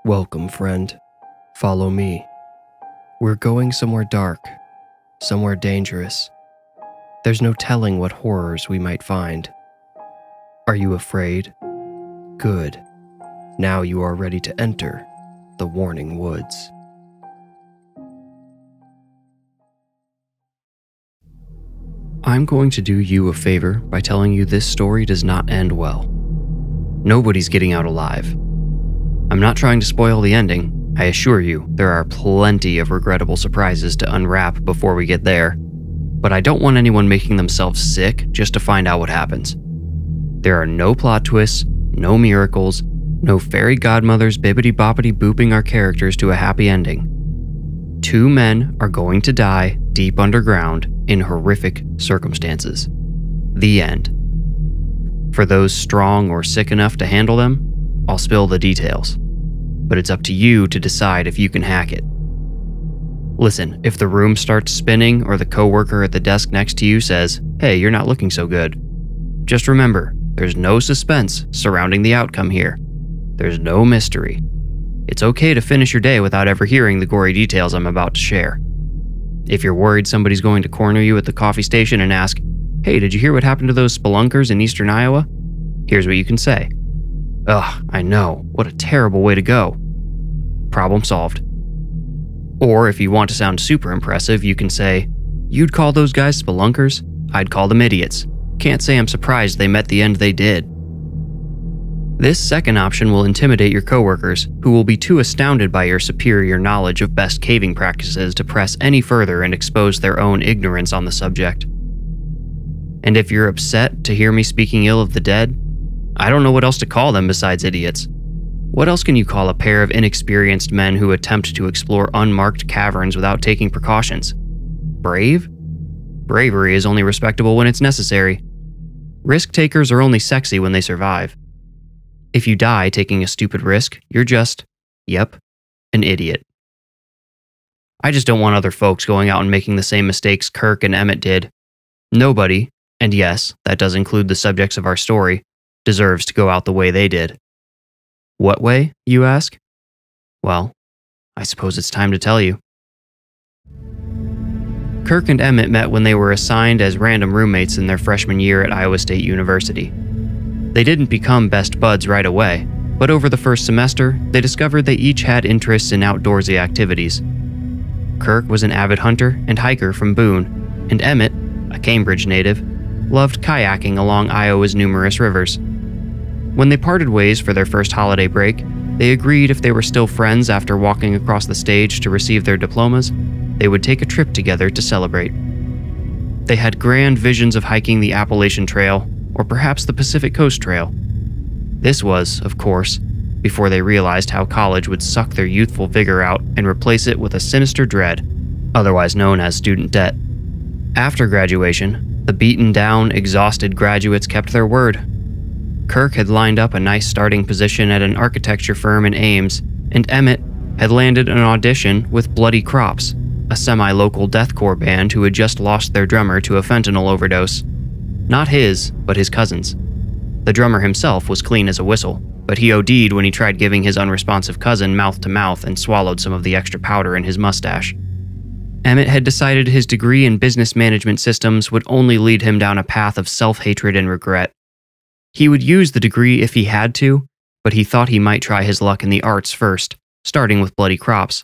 Welcome, friend. Follow me. We're going somewhere dark, somewhere dangerous. There's no telling what horrors we might find. Are you afraid? Good. Now you are ready to enter the Warning Woods. I'm going to do you a favor by telling you this story does not end well. Nobody's getting out alive. I'm not trying to spoil the ending. I assure you, there are plenty of regrettable surprises to unwrap before we get there. But I don't want anyone making themselves sick just to find out what happens. There are no plot twists, no miracles, no fairy godmothers bibbity-boppity booping our characters to a happy ending. 2 men are going to die deep underground in horrific circumstances. The end. For those strong or sick enough to handle them, I'll spill the details. But it's up to you to decide if you can hack it. Listen, if the room starts spinning or the coworker at the desk next to you says, "Hey, you're not looking so good," just remember, there's no suspense surrounding the outcome here. There's no mystery. It's okay to finish your day without ever hearing the gory details I'm about to share. If you're worried somebody's going to corner you at the coffee station and ask, "Hey, did you hear what happened to those spelunkers in eastern Iowa?" Here's what you can say. "Ugh, I know. What a terrible way to go." Problem solved. Or if you want to sound super impressive, you can say, "You'd call those guys spelunkers? I'd call them idiots. Can't say I'm surprised they met the end they did." This second option will intimidate your coworkers, who will be too astounded by your superior knowledge of best caving practices to press any further and expose their own ignorance on the subject. And if you're upset to hear me speaking ill of the dead, I don't know what else to call them besides idiots. What else can you call a pair of inexperienced men who attempt to explore unmarked caverns without taking precautions? Brave? Bravery is only respectable when it's necessary. Risk takers are only sexy when they survive. If you die taking a stupid risk, you're just, yep, an idiot. I just don't want other folks going out and making the same mistakes Kirk and Emmett did. Nobody, and yes, that does include the subjects of our story, deserves to go out the way they did. What way, you ask? Well, I suppose it's time to tell you. Kirk and Emmett met when they were assigned as random roommates in their freshman year at Iowa State University. They didn't become best buds right away, but over the first semester, they discovered they each had interests in outdoorsy activities. Kirk was an avid hunter and hiker from Boone, and Emmett, a Cambridge native, loved kayaking along Iowa's numerous rivers. When they parted ways for their first holiday break, they agreed if they were still friends after walking across the stage to receive their diplomas, they would take a trip together to celebrate. They had grand visions of hiking the Appalachian Trail, or perhaps the Pacific Coast Trail. This was, of course, before they realized how college would suck their youthful vigor out and replace it with a sinister dread, otherwise known as student debt. After graduation, the beaten-down, exhausted graduates kept their word. Kirk had lined up a nice starting position at an architecture firm in Ames, and Emmett had landed an audition with Bloody Crops, a semi-local deathcore band who had just lost their drummer to a fentanyl overdose. Not his, but his cousin's. The drummer himself was clean as a whistle, but he OD'd when he tried giving his unresponsive cousin mouth-to-mouth and swallowed some of the extra powder in his mustache. Emmett had decided his degree in business management systems would only lead him down a path of self-hatred and regret. He would use the degree if he had to, but he thought he might try his luck in the arts first, starting with Bloody Crops.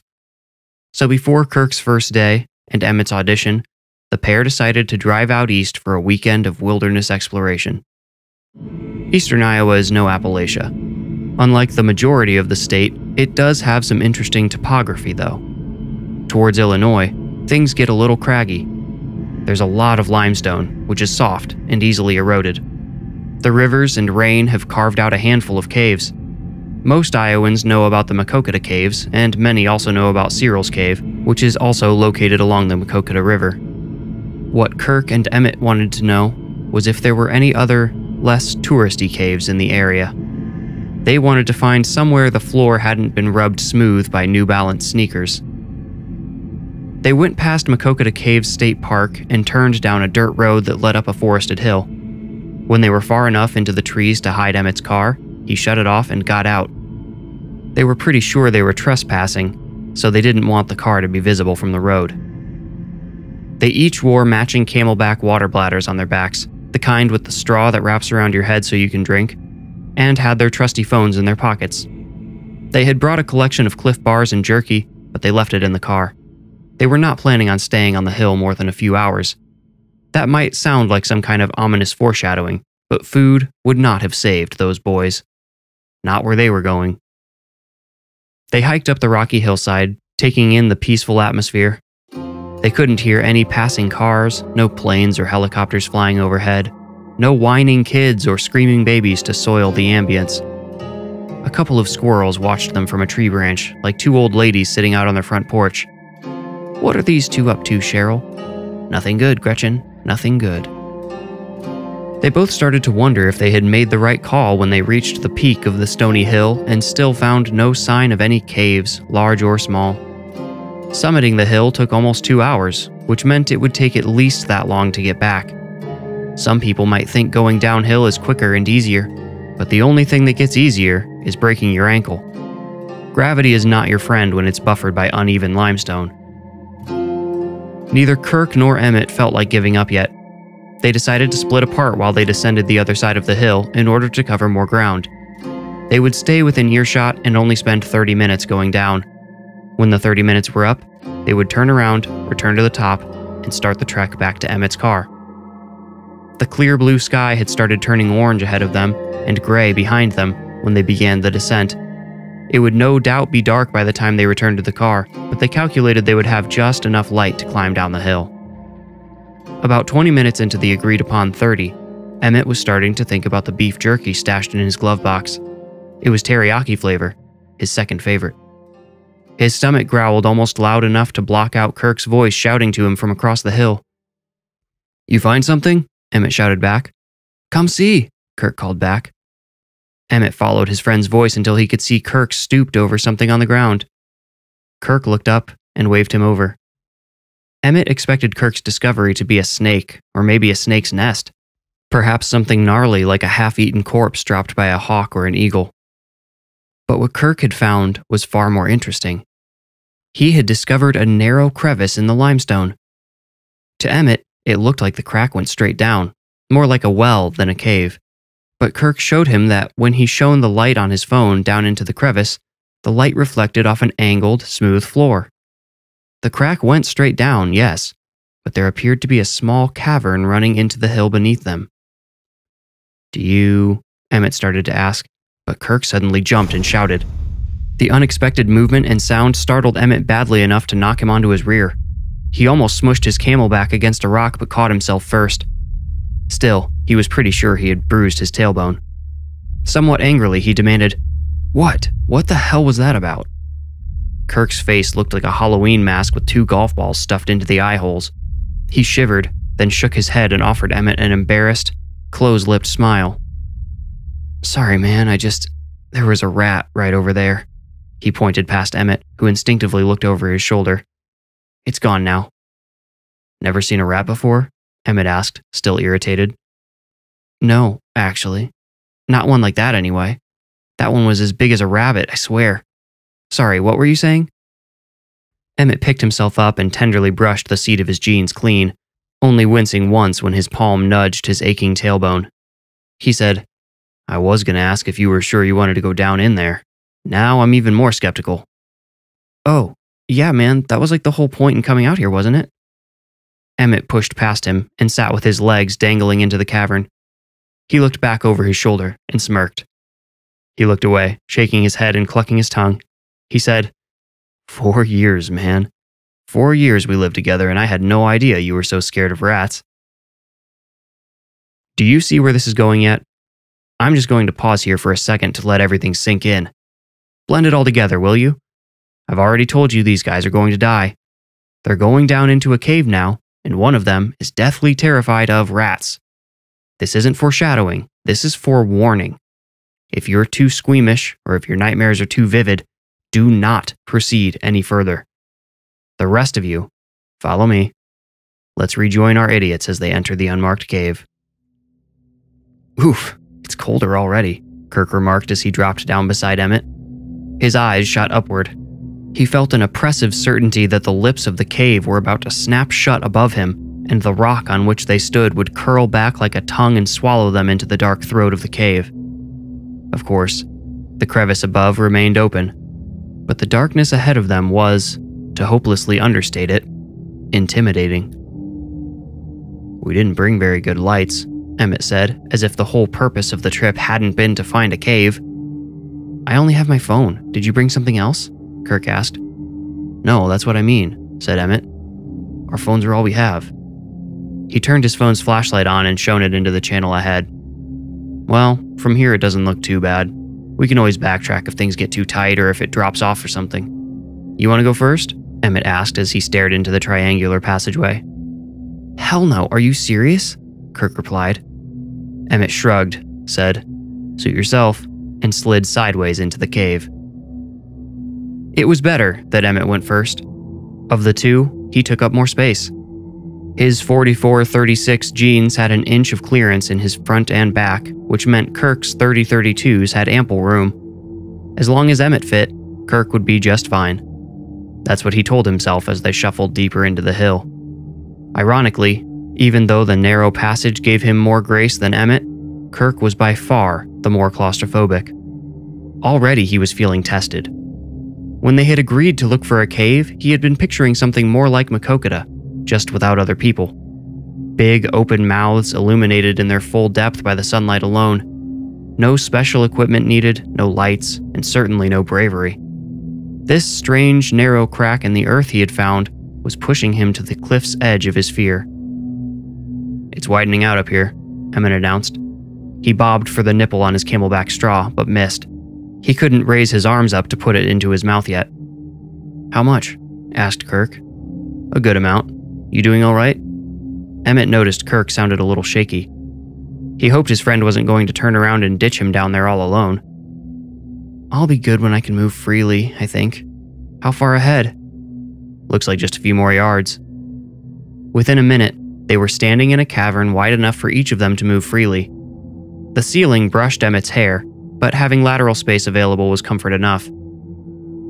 So before Kirk's first day and Emmett's audition, the pair decided to drive out east for a weekend of wilderness exploration. Eastern Iowa is no Appalachia. Unlike the majority of the state, it does have some interesting topography though. Towards Illinois, things get a little craggy. There's a lot of limestone, which is soft and easily eroded. The rivers and rain have carved out a handful of caves. Most Iowans know about the Maquoketa Caves, and many also know about Cyril's Cave, which is also located along the Maquoketa River. What Kirk and Emmett wanted to know was if there were any other, less touristy caves in the area. They wanted to find somewhere the floor hadn't been rubbed smooth by New Balance sneakers. They went past Maquoketa Caves State Park and turned down a dirt road that led up a forested hill. When they were far enough into the trees to hide Emmett's car, he shut it off and got out. They were pretty sure they were trespassing, so they didn't want the car to be visible from the road. They each wore matching camelback water bladders on their backs, the kind with the straw that wraps around your head so you can drink, and had their trusty phones in their pockets. They had brought a collection of Cliff Bars and jerky, but they left it in the car. They were not planning on staying on the hill more than a few hours. That might sound like some kind of ominous foreshadowing, but food would not have saved those boys. Not where they were going. They hiked up the rocky hillside, taking in the peaceful atmosphere. They couldn't hear any passing cars, no planes or helicopters flying overhead, no whining kids or screaming babies to soil the ambience. A couple of squirrels watched them from a tree branch, like two old ladies sitting out on their front porch. "What are these two up to, Cheryl?" "Nothing good, Gretchen. Nothing good." They both started to wonder if they had made the right call when they reached the peak of the stony hill and still found no sign of any caves, large or small. Summiting the hill took almost 2 hours, which meant it would take at least that long to get back. Some people might think going downhill is quicker and easier, but the only thing that gets easier is breaking your ankle. Gravity is not your friend when it's buffered by uneven limestone. Neither Kirk nor Emmett felt like giving up yet. They decided to split apart while they descended the other side of the hill in order to cover more ground. They would stay within earshot and only spend 30 minutes going down. When the 30 minutes were up, they would turn around, return to the top, and start the trek back to Emmett's car. The clear blue sky had started turning orange ahead of them and gray behind them when they began the descent. It would no doubt be dark by the time they returned to the car, but they calculated they would have just enough light to climb down the hill. About 20 minutes into the agreed-upon 30, Emmett was starting to think about the beef jerky stashed in his glove box. It was teriyaki flavor, his second favorite. His stomach growled almost loud enough to block out Kirk's voice shouting to him from across the hill. "You find something?" Emmett shouted back. "Come see," Kirk called back. Emmett followed his friend's voice until he could see Kirk stooped over something on the ground. Kirk looked up and waved him over. Emmett expected Kirk's discovery to be a snake, or maybe a snake's nest. Perhaps something gnarly like a half-eaten corpse dropped by a hawk or an eagle. But what Kirk had found was far more interesting. He had discovered a narrow crevice in the limestone. To Emmett, it looked like the crack went straight down, more like a well than a cave. But Kirk showed him that when he shone the light on his phone down into the crevice, the light reflected off an angled, smooth floor. The crack went straight down, yes, but there appeared to be a small cavern running into the hill beneath them. "Do you?" Emmett started to ask, but Kirk suddenly jumped and shouted. The unexpected movement and sound startled Emmett badly enough to knock him onto his rear. He almost smushed his camelback against a rock but caught himself first. Still, he was pretty sure he had bruised his tailbone. Somewhat angrily, he demanded, "What? What the hell was that about?" Kirk's face looked like a Halloween mask with 2 golf balls stuffed into the eye holes. He shivered, then shook his head and offered Emmett an embarrassed, close-lipped smile. "Sorry, man, there was a rat right over there." He pointed past Emmett, who instinctively looked over his shoulder. "It's gone now." "Never seen a rat before?" Emmett asked, still irritated. "No, actually. Not one like that anyway. That one was as big as a rabbit, I swear. Sorry, what were you saying?" Emmett picked himself up and tenderly brushed the seat of his jeans clean, only wincing once when his palm nudged his aching tailbone. He said, "I was going to ask if you were sure you wanted to go down in there. Now I'm even more skeptical." "Oh, yeah, man, that was like the whole point in coming out here, wasn't it?" Emmett pushed past him and sat with his legs dangling into the cavern. He looked back over his shoulder and smirked. He looked away, shaking his head and clucking his tongue. He said, 4 years, man. 4 years we lived together and I had no idea you were so scared of rats." Do you see where this is going yet? I'm just going to pause here for a second to let everything sink in. Blend it all together, will you? I've already told you these guys are going to die. They're going down into a cave now, and one of them is deathly terrified of rats. This isn't foreshadowing, this is forewarning. If you're too squeamish, or if your nightmares are too vivid, do not proceed any further. The rest of you, follow me. Let's rejoin our idiots as they enter the unmarked cave. "Oof, it's colder already," Kirk remarked as he dropped down beside Emmett. His eyes shot upward. He felt an oppressive certainty that the lips of the cave were about to snap shut above him, and the rock on which they stood would curl back like a tongue and swallow them into the dark throat of the cave. Of course, the crevice above remained open, but the darkness ahead of them was, to hopelessly understate it, intimidating. "We didn't bring very good lights," Emmett said, as if the whole purpose of the trip hadn't been to find a cave. "I only have my phone. Did you bring something else?" Kirk asked. "No, that's what I mean," said Emmett. "Our phones are all we have." He turned his phone's flashlight on and shone it into the channel ahead. "Well, from here it doesn't look too bad. We can always backtrack if things get too tight or if it drops off or something. You want to go first?" Emmett asked as he stared into the triangular passageway. "Hell no, are you serious?" Kirk replied. Emmett shrugged, said, "Suit yourself," and slid sideways into the cave. It was better that Emmett went first. Of the two, he took up more space. His 44-36 jeans had an inch of clearance in his front and back, which meant Kirk's 30-32s had ample room. As long as Emmett fit, Kirk would be just fine. That's what he told himself as they shuffled deeper into the hill. Ironically, even though the narrow passage gave him more grace than Emmett, Kirk was by far the more claustrophobic. Already he was feeling tested. When they had agreed to look for a cave, he had been picturing something more like Makokata, just without other people. Big, open mouths illuminated in their full depth by the sunlight alone. No special equipment needed, no lights, and certainly no bravery. This strange, narrow crack in the earth he had found was pushing him to the cliff's edge of his fear. "It's widening out up here," Emmett announced. He bobbed for the nipple on his camelback straw, but missed. He couldn't raise his arms up to put it into his mouth yet. "How much?" asked Kirk. "A good amount. You doing all right?" Emmett noticed Kirk sounded a little shaky. He hoped his friend wasn't going to turn around and ditch him down there all alone. "I'll be good when I can move freely, I think. How far ahead?" "Looks like just a few more yards." Within a minute, they were standing in a cavern wide enough for each of them to move freely. The ceiling brushed Emmett's hair, but having lateral space available was comfort enough.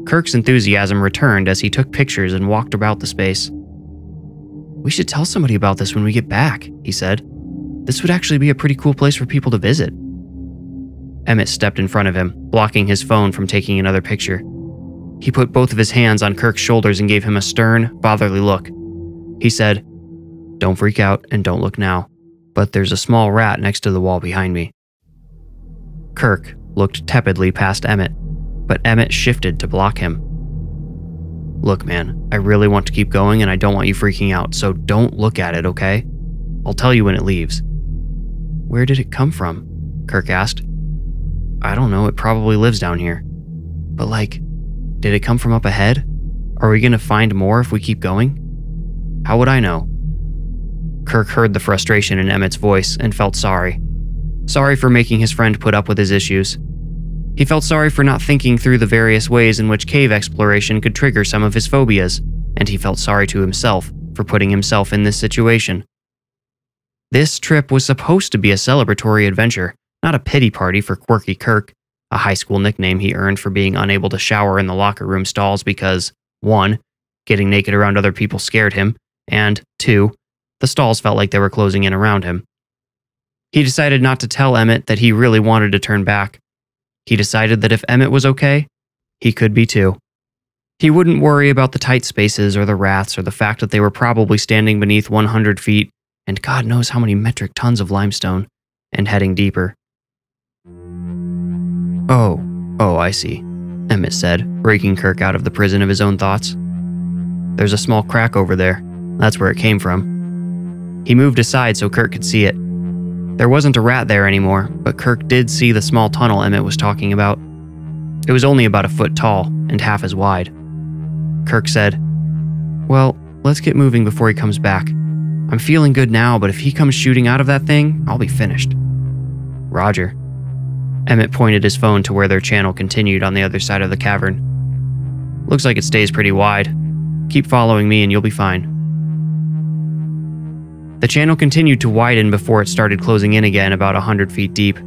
Kirk's enthusiasm returned as he took pictures and walked about the space. "We should tell somebody about this when we get back," he said. "This would actually be a pretty cool place for people to visit." Emmett stepped in front of him, blocking his phone from taking another picture. He put both of his hands on Kirk's shoulders and gave him a stern, fatherly look. He said, "Don't freak out and don't look now, but there's a small rat next to the wall behind me." Kirk looked tepidly past Emmett, but Emmett shifted to block him. "Look, man, I really want to keep going and I don't want you freaking out, so don't look at it, okay? I'll tell you when it leaves." "Where did it come from?" Kirk asked. "I don't know, it probably lives down here. But did it come from up ahead? Are we going to find more if we keep going? How would I know?" Kirk heard the frustration in Emmett's voice and felt sorry. Sorry for making his friend put up with his issues. He felt sorry for not thinking through the various ways in which cave exploration could trigger some of his phobias, and he felt sorry to himself for putting himself in this situation. This trip was supposed to be a celebratory adventure, not a pity party for quirky Kirk, a high school nickname he earned for being unable to shower in the locker room stalls because, 1, getting naked around other people scared him, and 2, the stalls felt like they were closing in around him. He decided not to tell Emmett that he really wanted to turn back. He decided that if Emmett was okay, he could be too. He wouldn't worry about the tight spaces or the rats or the fact that they were probably standing beneath 100 feet and God knows how many metric tons of limestone, and heading deeper. Oh, I see, Emmett said, breaking Kirk out of the prison of his own thoughts. "There's a small crack over there. That's where it came from." He moved aside so Kirk could see it. There wasn't a rat there anymore, but Kirk did see the small tunnel Emmett was talking about. It was only about a foot tall and half as wide. Kirk said, "Well, let's get moving before he comes back. I'm feeling good now, but if he comes shooting out of that thing, I'll be finished." "Roger." Emmett pointed his phone to where their channel continued on the other side of the cavern. "Looks like it stays pretty wide. Keep following me and you'll be fine." The channel continued to widen before it started closing in again about 100 feet deep.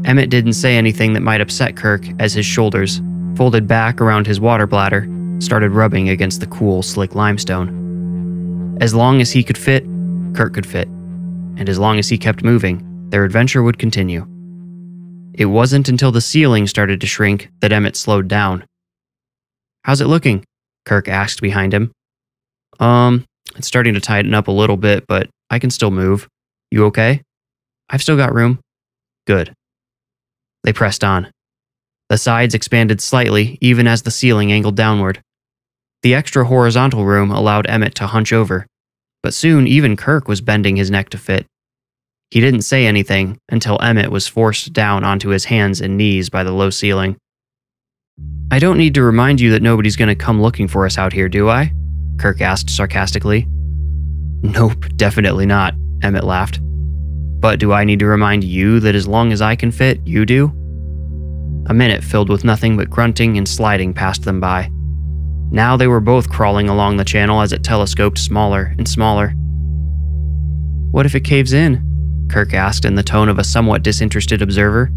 Emmett didn't say anything that might upset Kirk as his shoulders, folded back around his water bladder, started rubbing against the cool, slick limestone. As long as he could fit, Kirk could fit, and as long as he kept moving, their adventure would continue. It wasn't until the ceiling started to shrink that Emmett slowed down. "How's it looking?" Kirk asked behind him. It's starting to tighten up a little bit, but I can still move. You okay?" "I've still got room." "Good." They pressed on. The sides expanded slightly, even as the ceiling angled downward. The extra horizontal room allowed Emmett to hunch over, but soon even Kirk was bending his neck to fit. He didn't say anything until Emmett was forced down onto his hands and knees by the low ceiling. "I don't need to remind you that nobody's going to come looking for us out here, do I?" Kirk asked sarcastically. "Nope, definitely not," Emmett laughed. "But do I need to remind you that as long as I can fit, you do?" A minute filled with nothing but grunting and sliding passed them by. Now they were both crawling along the channel as it telescoped smaller and smaller. "What if it caves in?" Kirk asked in the tone of a somewhat disinterested observer.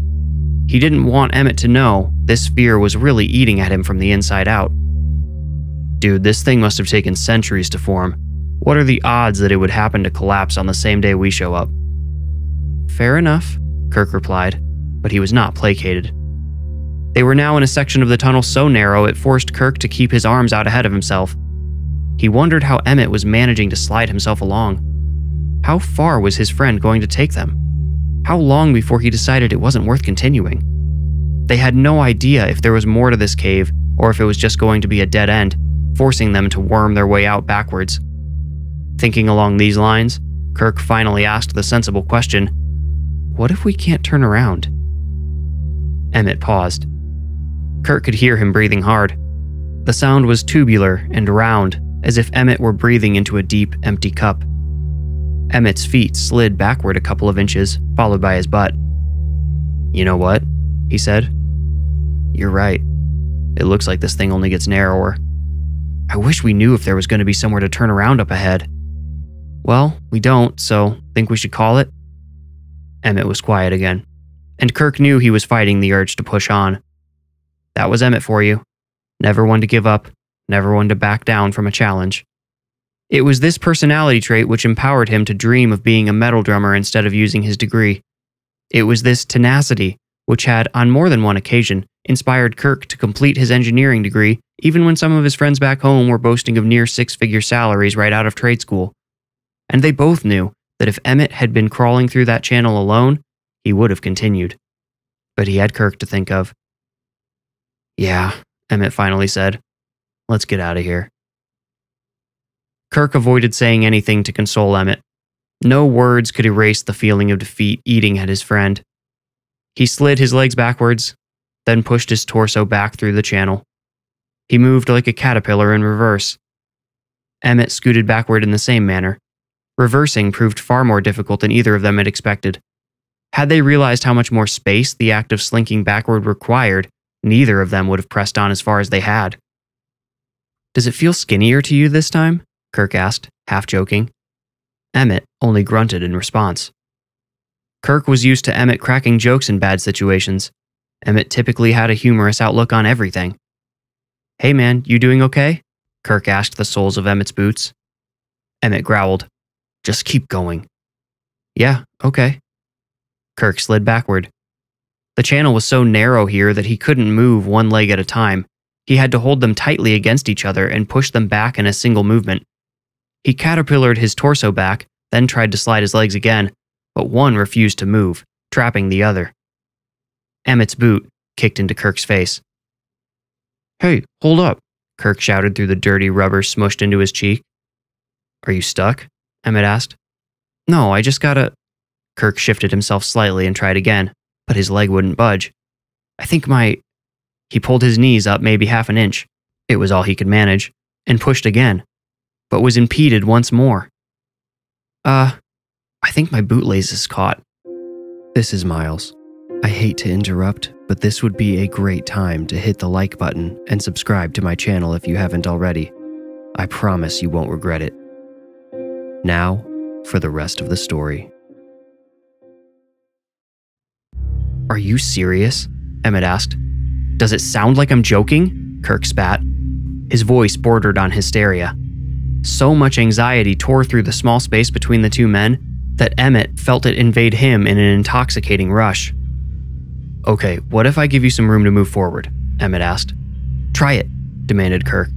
He didn't want Emmett to know this fear was really eating at him from the inside out. "Dude, this thing must have taken centuries to form. What are the odds that it would happen to collapse on the same day we show up?" "Fair enough," Kirk replied, but he was not placated. They were now in a section of the tunnel so narrow it forced Kirk to keep his arms out ahead of himself. He wondered how Emmett was managing to slide himself along. How far was his friend going to take them? How long before he decided it wasn't worth continuing? They had no idea if there was more to this cave or if it was just going to be a dead end, forcing them to worm their way out backwards. Thinking along these lines, Kirk finally asked the sensible question, "What if we can't turn around?" Emmett paused. Kirk could hear him breathing hard. The sound was tubular and round, as if Emmett were breathing into a deep, empty cup. Emmett's feet slid backward a couple of inches, followed by his butt. "You know what?" he said. "You're right. It looks like this thing only gets narrower. I wish we knew if there was going to be somewhere to turn around up ahead." "Well, we don't, so think we should call it?" Emmett was quiet again, and Kirk knew he was fighting the urge to push on. That was Emmett for you. Never one to give up, never one to back down from a challenge. It was this personality trait which empowered him to dream of being a metal drummer instead of using his degree. It was this tenacity which had, on more than one occasion, inspired Kirk to complete his engineering degree even when some of his friends back home were boasting of near six-figure salaries right out of trade school. And they both knew that if Emmett had been crawling through that channel alone, he would have continued. But he had Kirk to think of. "Yeah," Emmett finally said. "Let's get out of here." Kirk avoided saying anything to console Emmett. No words could erase the feeling of defeat eating at his friend. He slid his legs backwards, then pushed his torso back through the channel. He moved like a caterpillar in reverse. Emmett scooted backward in the same manner. Reversing proved far more difficult than either of them had expected. Had they realized how much more space the act of slinking backward required, neither of them would have pressed on as far as they had. "Does it feel skinnier to you this time?" Kirk asked, half joking. Emmett only grunted in response. Kirk was used to Emmett cracking jokes in bad situations. Emmett typically had a humorous outlook on everything. "Hey man, you doing okay?" Kirk asked the soles of Emmett's boots. Emmett growled, "Just keep going." "Yeah, okay." Kirk slid backward. The channel was so narrow here that he couldn't move one leg at a time. He had to hold them tightly against each other and push them back in a single movement. He caterpillared his torso back, then tried to slide his legs again, but one refused to move, trapping the other. Emmett's boot kicked into Kirk's face. "Hey, hold up," Kirk shouted through the dirty rubber smushed into his cheek. "Are you stuck?" Emmett asked. "No, I just gotta..." Kirk shifted himself slightly and tried again, but his leg wouldn't budge. "I think my..." He pulled his knees up maybe half an inch. It was all he could manage, and pushed again, but was impeded once more. I think my bootlace is caught." "This is Miles. I hate to interrupt, but this would be a great time to hit the like button and subscribe to my channel if you haven't already. I promise you won't regret it. Now, for the rest of the story." "Are you serious?" Emmett asked. Does it sound like I'm joking? Kirk spat. His voice bordered on hysteria. So much anxiety tore through the small space between the two men that Emmett felt it invade him in an intoxicating rush. Okay, what if I give you some room to move forward? Emmett asked. Try it, demanded Kirk.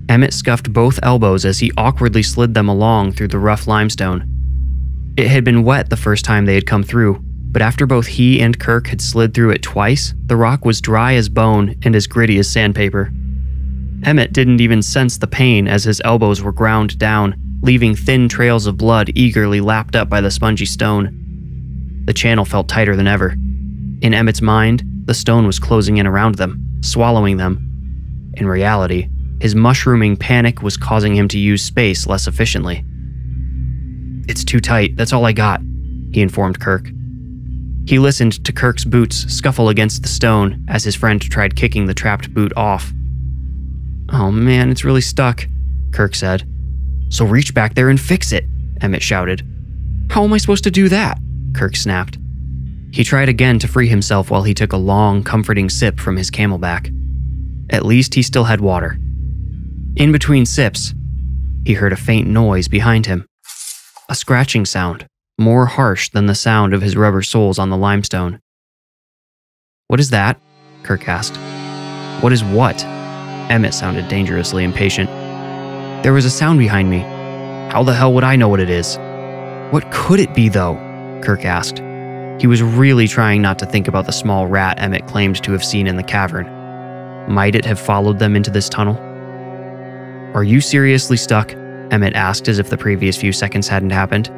Emmett scuffed both elbows as he awkwardly slid them along through the rough limestone. It had been wet the first time they had come through, but after both he and Kirk had slid through it twice, the rock was dry as bone and as gritty as sandpaper. Emmett didn't even sense the pain as his elbows were ground down, leaving thin trails of blood eagerly lapped up by the spongy stone. The channel felt tighter than ever. In Emmett's mind, the stone was closing in around them, swallowing them. In reality, his mushrooming panic was causing him to use space less efficiently. It's too tight, that's all I got, he informed Kirk. He listened to Kirk's boots scuffle against the stone as his friend tried kicking the trapped boot off. Oh man, it's really stuck, Kirk said. So reach back there and fix it, Emmett shouted. How am I supposed to do that? Kirk snapped. He tried again to free himself while he took a long, comforting sip from his camelback. At least he still had water. In between sips, he heard a faint noise behind him. A scratching sound, more harsh than the sound of his rubber soles on the limestone. What is that? Kirk asked. What is what? Emmett sounded dangerously impatient. There was a sound behind me. How the hell would I know what it is? What could it be, though? Kirk asked. He was really trying not to think about the small rat Emmett claimed to have seen in the cavern. Might it have followed them into this tunnel? Are you seriously stuck? Emmett asked as if the previous few seconds hadn't happened.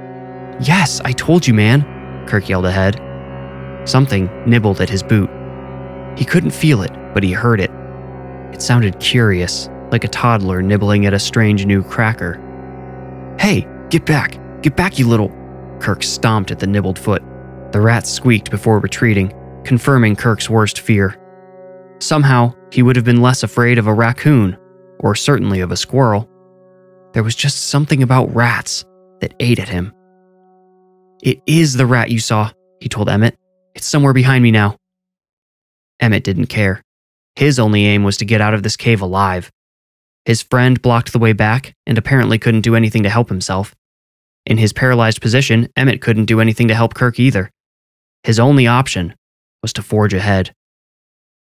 Yes, I told you, man, Kirk yelled ahead. Something nibbled at his boot. He couldn't feel it, but he heard it. It sounded curious, like a toddler nibbling at a strange new cracker. Hey, get back, you little... Kirk stomped at the nibbled foot. The rat squeaked before retreating, confirming Kirk's worst fear. Somehow, he would have been less afraid of a raccoon, or certainly of a squirrel. There was just something about rats that ate at him. It is the rat you saw, he told Emmett. It's somewhere behind me now. Emmett didn't care. His only aim was to get out of this cave alive. His friend blocked the way back and apparently couldn't do anything to help himself. In his paralyzed position, Emmett couldn't do anything to help Kirk either. His only option was to forge ahead.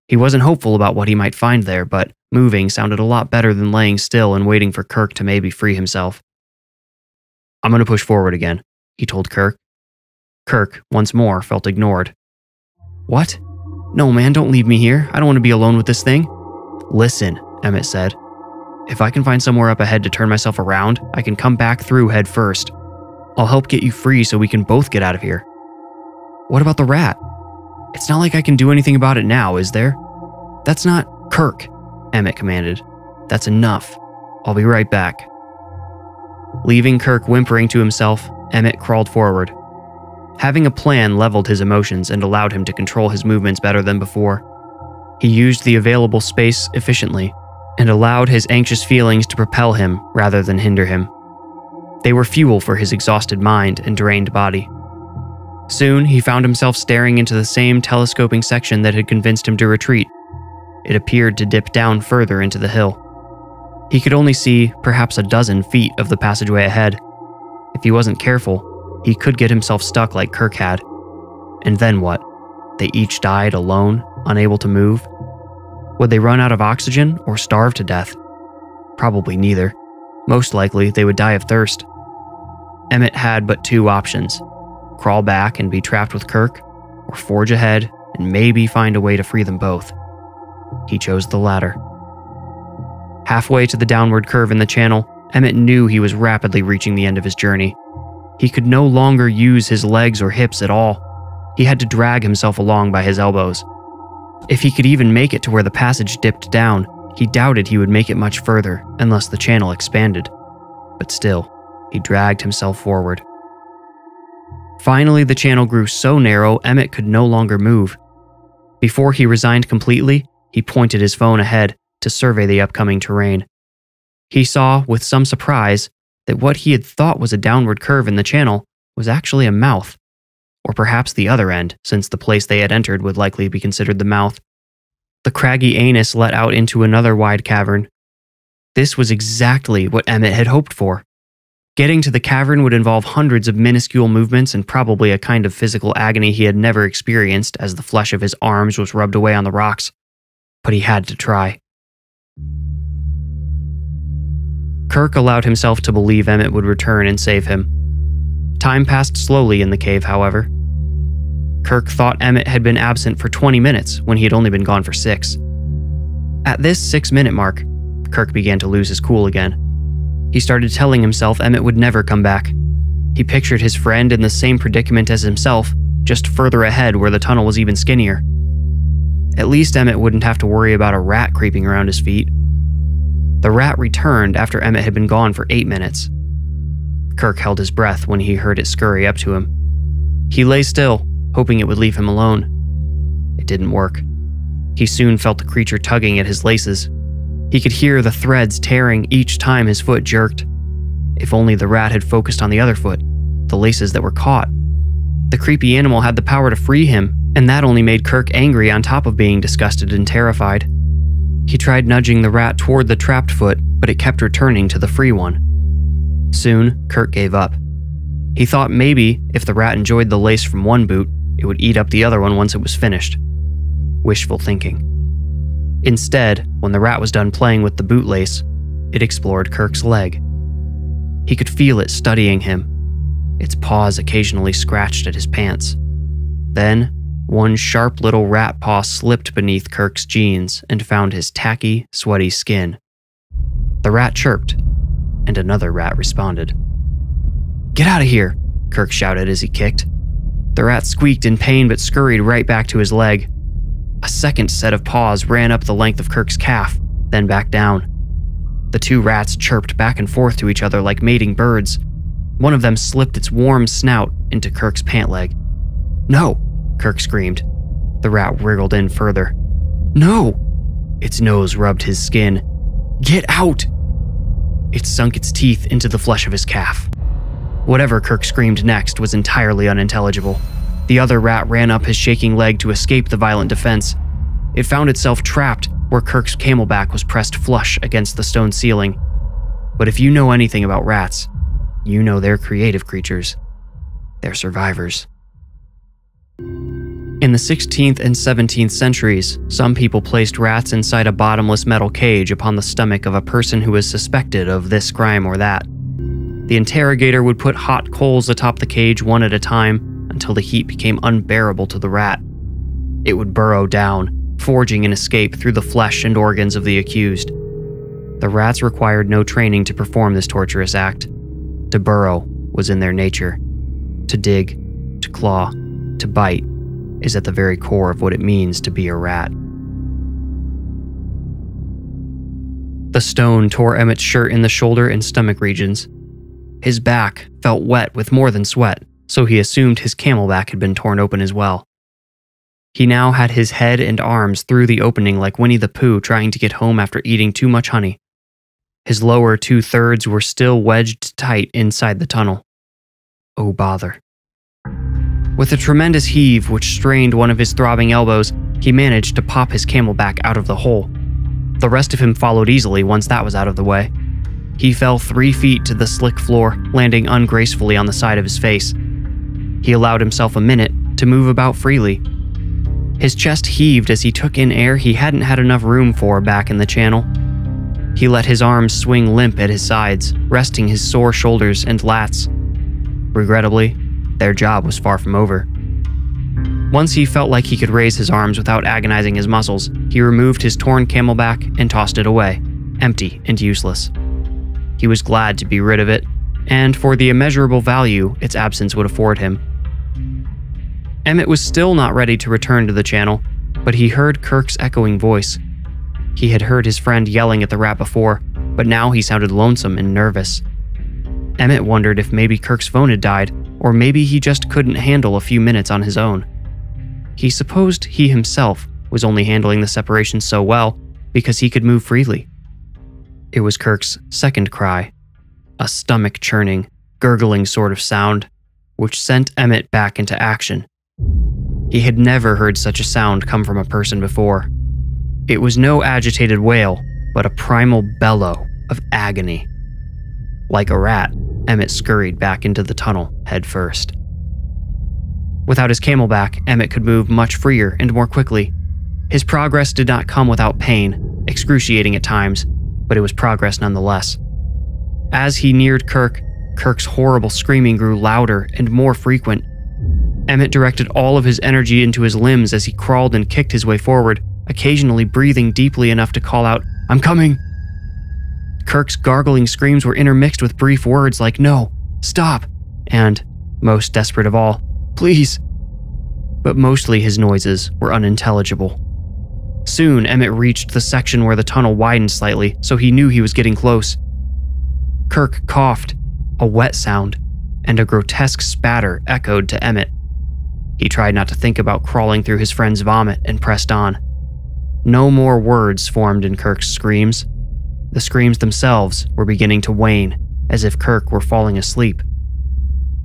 He wasn't hopeful about what he might find there, but moving sounded a lot better than laying still and waiting for Kirk to maybe free himself. I'm going to push forward again, he told Kirk. Kirk, once more, felt ignored. What? No, man, don't leave me here. I don't want to be alone with this thing. Listen, Emmett said. If I can find somewhere up ahead to turn myself around, I can come back through head first. I'll help get you free so we can both get out of here. What about the rat? It's not like I can do anything about it now, is there? That's not Kirk, Emmett commanded. That's enough. I'll be right back. Leaving Kirk whimpering to himself, Emmett crawled forward. Having a plan leveled his emotions and allowed him to control his movements better than before. He used the available space efficiently and allowed his anxious feelings to propel him rather than hinder him. They were fuel for his exhausted mind and drained body. Soon, he found himself staring into the same telescoping section that had convinced him to retreat. It appeared to dip down further into the hill. He could only see perhaps a dozen feet of the passageway ahead. If he wasn't careful, he could get himself stuck like Kirk had. And then what? They each died alone, unable to move? Would they run out of oxygen or starve to death? Probably neither. Most likely, they would die of thirst. Emmett had but two options: crawl back and be trapped with Kirk, or forge ahead and maybe find a way to free them both. He chose the latter. Halfway to the downward curve in the channel, Emmett knew he was rapidly reaching the end of his journey. He could no longer use his legs or hips at all. He had to drag himself along by his elbows. If he could even make it to where the passage dipped down, he doubted he would make it much further unless the channel expanded. But still, he dragged himself forward. Finally, the channel grew so narrow Emmett could no longer move. Before he resigned completely, he pointed his phone ahead to survey the upcoming terrain. He saw, with some surprise, that what he had thought was a downward curve in the channel was actually a mouth, or perhaps the other end, since the place they had entered would likely be considered the mouth. The craggy anus let out into another wide cavern. This was exactly what Emmett had hoped for. Getting to the cavern would involve hundreds of minuscule movements and probably a kind of physical agony he had never experienced as the flesh of his arms was rubbed away on the rocks. But he had to try. Kirk allowed himself to believe Emmett would return and save him. Time passed slowly in the cave, however. Kirk thought Emmett had been absent for 20 minutes when he had only been gone for 6. At this 6-minute mark, Kirk began to lose his cool again. He started telling himself Emmett would never come back. He pictured his friend in the same predicament as himself, just further ahead where the tunnel was even skinnier. At least Emmett wouldn't have to worry about a rat creeping around his feet. The rat returned after Emmett had been gone for 8 minutes. Kirk held his breath when he heard it scurry up to him. He lay still, hoping it would leave him alone. It didn't work. He soon felt the creature tugging at his laces. He could hear the threads tearing each time his foot jerked. If only the rat had focused on the other foot, the laces that were caught. The creepy animal had the power to free him, and that only made Kirk angry on top of being disgusted and terrified. He tried nudging the rat toward the trapped foot, but it kept returning to the free one. Soon, Kirk gave up. He thought maybe, if the rat enjoyed the lace from one boot, it would eat up the other one once it was finished. Wishful thinking. Instead, when the rat was done playing with the bootlace, it explored Kirk's leg. He could feel it studying him. Its paws occasionally scratched at his pants. Then, one sharp little rat paw slipped beneath Kirk's jeans and found his tacky, sweaty skin. The rat chirped, and another rat responded. "Get out of here!" Kirk shouted as he kicked. The rat squeaked in pain but scurried right back to his leg. A second set of paws ran up the length of Kirk's calf, then back down. The 2 rats chirped back and forth to each other like mating birds. One of them slipped its warm snout into Kirk's pant leg. "No!" Kirk screamed. The rat wriggled in further. "No!" Its nose rubbed his skin. "Get out!" It sunk its teeth into the flesh of his calf. Whatever Kirk screamed next was entirely unintelligible. The other rat ran up his shaking leg to escape the violent defense. It found itself trapped where Kirk's camelback was pressed flush against the stone ceiling. But if you know anything about rats, you know they're creative creatures. They're survivors. In the 16th and 17th centuries, some people placed rats inside a bottomless metal cage upon the stomach of a person who was suspected of this crime or that. The interrogator would put hot coals atop the cage one at a time until the heat became unbearable to the rat. It would burrow down, forging an escape through the flesh and organs of the accused. The rats required no training to perform this torturous act. To burrow was in their nature. To dig, to claw, to bite is at the very core of what it means to be a rat. The stone tore Emmett's shirt in the shoulder and stomach regions. His back felt wet with more than sweat, so he assumed his camelback had been torn open as well. He now had his head and arms through the opening like Winnie the Pooh trying to get home after eating too much honey. His lower 2/3 were still wedged tight inside the tunnel. Oh bother. With a tremendous heave which strained one of his throbbing elbows, he managed to pop his camelback out of the hole. The rest of him followed easily once that was out of the way. He fell 3 feet to the slick floor, landing ungracefully on the side of his face. He allowed himself a minute to move about freely. His chest heaved as he took in air he hadn't had enough room for back in the channel. He let his arms swing limp at his sides, resting his sore shoulders and lats. Regrettably, their job was far from over. Once he felt like he could raise his arms without agonizing his muscles, he removed his torn camelback and tossed it away, empty and useless. He was glad to be rid of it, and for the immeasurable value its absence would afford him. Emmett was still not ready to return to the channel, but he heard Kirk's echoing voice. He had heard his friend yelling at the rat before, but now he sounded lonesome and nervous. Emmett wondered if maybe Kirk's phone had died, or maybe he just couldn't handle a few minutes on his own. He supposed he himself was only handling the separation so well because he could move freely. It was Kirk's second cry, a stomach-churning, gurgling sort of sound, which sent Emmett back into action. He had never heard such a sound come from a person before. It was no agitated wail, but a primal bellow of agony. Like a rat, Emmett scurried back into the tunnel head first. Without his camelback, Emmett could move much freer and more quickly. His progress did not come without pain, excruciating at times, but it was progress nonetheless. As he neared Kirk's horrible screaming grew louder and more frequent. Emmett directed all of his energy into his limbs as he crawled and kicked his way forward, occasionally breathing deeply enough to call out, "I'm coming!" Kirk's gargling screams were intermixed with brief words like, "No, stop," and, most desperate of all, "Please." But mostly his noises were unintelligible. Soon, Emmett reached the section where the tunnel widened slightly, so he knew he was getting close. Kirk coughed, a wet sound, and a grotesque spatter echoed to Emmett. He tried not to think about crawling through his friend's vomit and pressed on. No more words formed in Kirk's screams. The screams themselves were beginning to wane, as if Kirk were falling asleep.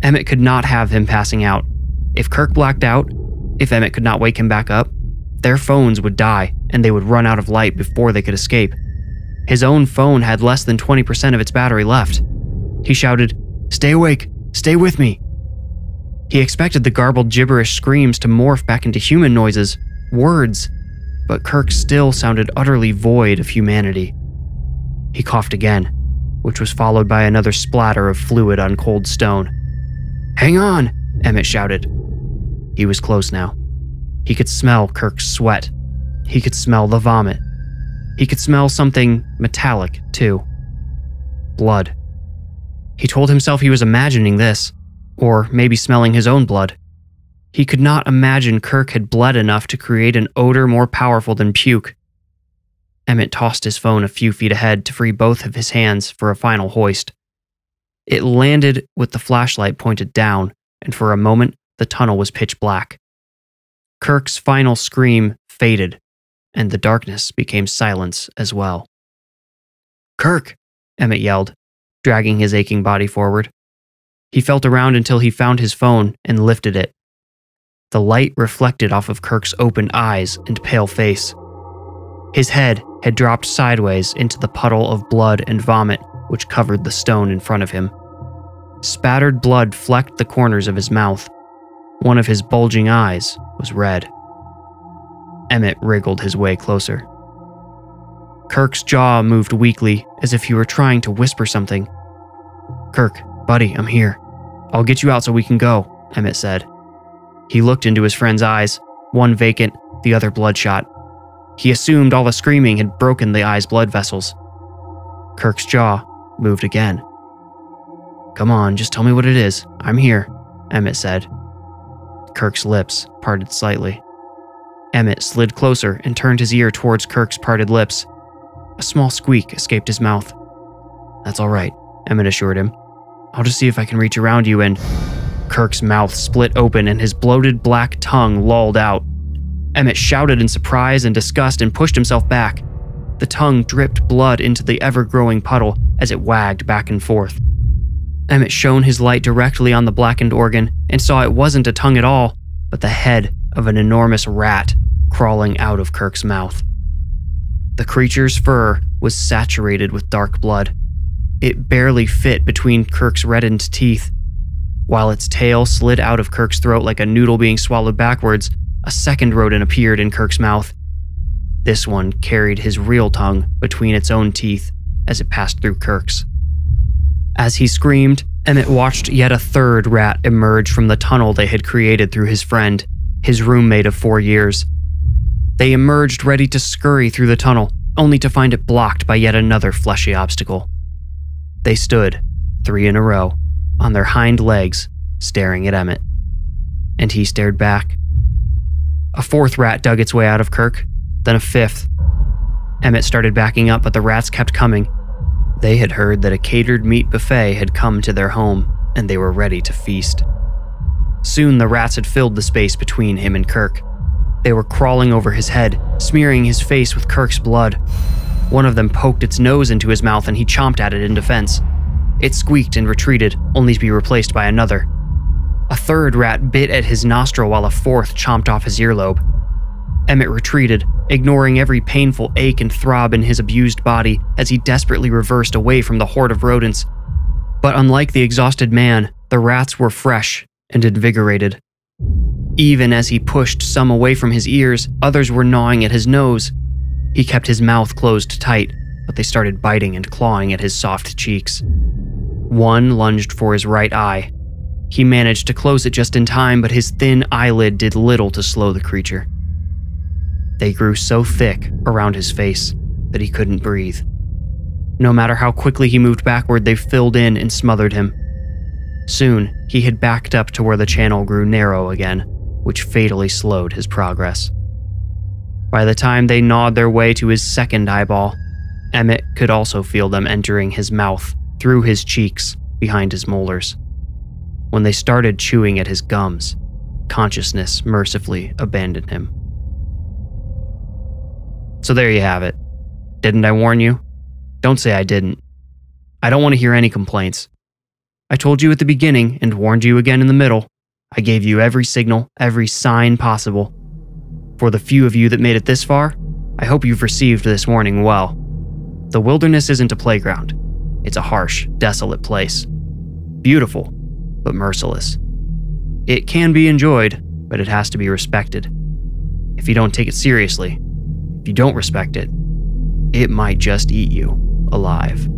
Emmett could not have him passing out. If Kirk blacked out, if Emmett could not wake him back up, their phones would die and they would run out of light before they could escape. His own phone had less than 20% of its battery left. He shouted, "Stay awake! Stay with me!" He expected the garbled gibberish screams to morph back into human noises, words, but Kirk still sounded utterly void of humanity. He coughed again, which was followed by another splatter of fluid on cold stone. "Hang on!" Emmett shouted. He was close now. He could smell Kirk's sweat. He could smell the vomit. He could smell something metallic, too. Blood. He told himself he was imagining this, or maybe smelling his own blood. He could not imagine Kirk had bled enough to create an odor more powerful than puke. Emmett tossed his phone a few feet ahead to free both of his hands for a final hoist. It landed with the flashlight pointed down, and for a moment, the tunnel was pitch black. Kirk's final scream faded, and the darkness became silence as well. "Kirk!" Emmett yelled, dragging his aching body forward. He felt around until he found his phone and lifted it. The light reflected off of Kirk's open eyes and pale face. His head had dropped sideways into the puddle of blood and vomit which covered the stone in front of him. Spattered blood flecked the corners of his mouth. One of his bulging eyes was red. Emmett wriggled his way closer. Kirk's jaw moved weakly, as if he were trying to whisper something. "Kirk, buddy, I'm here. I'll get you out so we can go," Emmett said. He looked into his friend's eyes, one vacant, the other bloodshot. He assumed all the screaming had broken the eye's blood vessels. Kirk's jaw moved again. "Come on, just tell me what it is. I'm here," Emmett said. Kirk's lips parted slightly. Emmett slid closer and turned his ear towards Kirk's parted lips. A small squeak escaped his mouth. "That's all right," Emmett assured him. "I'll just see if I can reach around you and—" Kirk's mouth split open and his bloated black tongue lolled out. Emmett shouted in surprise and disgust and pushed himself back. The tongue dripped blood into the ever-growing puddle as it wagged back and forth. Emmett shone his light directly on the blackened organ and saw it wasn't a tongue at all, but the head of an enormous rat crawling out of Kirk's mouth. The creature's fur was saturated with dark blood. It barely fit between Kirk's reddened teeth. While its tail slid out of Kirk's throat like a noodle being swallowed backwards, a second rodent appeared in Kirk's mouth. This one carried his real tongue between its own teeth as it passed through Kirk's. As he screamed, Emmett watched yet a third rat emerge from the tunnel they had created through his friend, his roommate of 4 years. They emerged ready to scurry through the tunnel, only to find it blocked by yet another fleshy obstacle. They stood, 3 in a row, on their hind legs, staring at Emmett. And he stared back. A fourth rat dug its way out of Kirk, then a fifth. Emmett started backing up, but the rats kept coming. They had heard that a catered meat buffet had come to their home, and they were ready to feast. Soon the rats had filled the space between him and Kirk. They were crawling over his head, smearing his face with Kirk's blood. One of them poked its nose into his mouth and he chomped at it in defense. It squeaked and retreated, only to be replaced by another. A third rat bit at his nostril while a fourth chomped off his earlobe. Emmett retreated, ignoring every painful ache and throb in his abused body as he desperately reversed away from the horde of rodents. But unlike the exhausted man, the rats were fresh and invigorated. Even as he pushed some away from his ears, others were gnawing at his nose. He kept his mouth closed tight, but they started biting and clawing at his soft cheeks. One lunged for his right eye. He managed to close it just in time, but his thin eyelid did little to slow the creature. They grew so thick around his face that he couldn't breathe. No matter how quickly he moved backward, they filled in and smothered him. Soon, he had backed up to where the channel grew narrow again, which fatally slowed his progress. By the time they gnawed their way to his second eyeball, Emmett could also feel them entering his mouth, through his cheeks, behind his molars. When they started chewing at his gums, consciousness mercifully abandoned him. So there you have it. Didn't I warn you? Don't say I didn't. I don't want to hear any complaints. I told you at the beginning and warned you again in the middle. I gave you every signal, every sign possible. For the few of you that made it this far, I hope you've received this warning well. The wilderness isn't a playground. It's a harsh, desolate place. Beautiful, but merciless. It can be enjoyed, but it has to be respected. If you don't take it seriously, if you don't respect it, it might just eat you alive.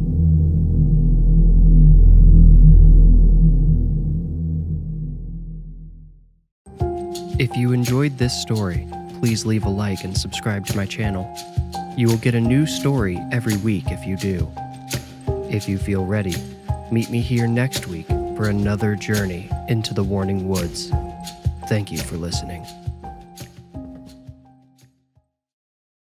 If you enjoyed this story, please leave a like and subscribe to my channel. You will get a new story every week if you do. If you feel ready, meet me here next week for another journey into the Warning Woods. Thank you for listening.